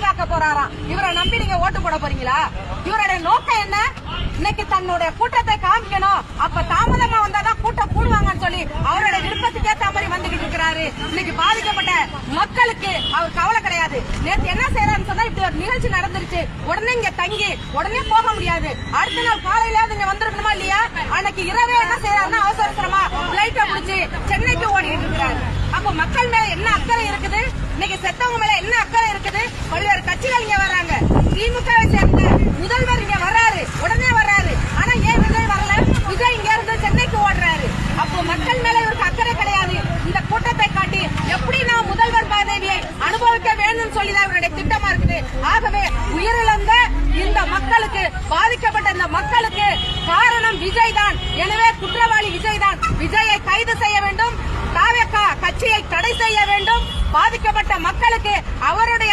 பாதுகாக்க போறாராம். இவரை நம்பி நீங்க ஓட்டு போட போறீங்களா? இவருடைய நோக்கம் என்ன? இன்னைக்கு தன்னுடைய கூட்டத்தை காமிக்கணும், அப்ப தாமதமா வந்தாதான் கூட்டம் கூடுவாங்கன்னு சொல்லி அவருடைய விருப்பத்துக்கு ஏற்ற மாதிரி வந்துகிட்டு இருக்கிறாரு. இன்னைக்கு பாதிக்கப்பட்ட மக்களுக்கு அவர் கவலை கிடையாது. நேற்று என்ன செய்யறாருன்னு சொன்னா, இப்படி ஒரு நிகழ்ச்சி நடந்துருச்சு, உடனே இங்க தங்கி உடனே போக முடியாது, அடுத்த நாள் காலையில இங்க வந்திருக்கணுமா இல்லையா? அன்னைக்கு இரவே என்ன செய்யறாருன்னா அவசரமா பிளைட்ட முடிச்சு சென்னைக்கு ஓடிட்டு இருக்கிறாரு. அப்ப மக்கள் மேல என்ன அக்கறை இருக்குது? இன்னைக்கு செத்தவங்க மேல என்ன அக்கறை இருக்குது? பல்வேறு கட்சிகள் இங்க வர்றாங்க. திமுகவை சேர்ந்த முதல்வர் இங்க வர்றாரு, உடனே வர்றாரு. ஆனா ஏன் விஜய் வரல? விஜய் இங்க இருந்து சென்னைக்கு ஓடுறாரு. அப்போ மக்கள் மேல இவருக்கு அக்கறை கிடையாது. இந்த கூட்டத்தை காட்டி எப்படி நான் முதல்வர் பதவியை அனுபவிக்க வேண்டும் சொல்லிதான் இவருடைய திட்டமா இருக்குது. ஆகவே உயிரிழந்த இந்த மக்களுக்கு, பாதிக்கப்பட்ட இந்த மக்களுக்கு காரணம் விஜய் தான். எனவே குற்றவாளி விஜய் தான். விஜயை கைது செய்ய வேண்டும், தாவேகா கட்சியை தடை செய்ய வேண்டும். பாதிக்கப்பட்ட மக்களுக்கு அவருடைய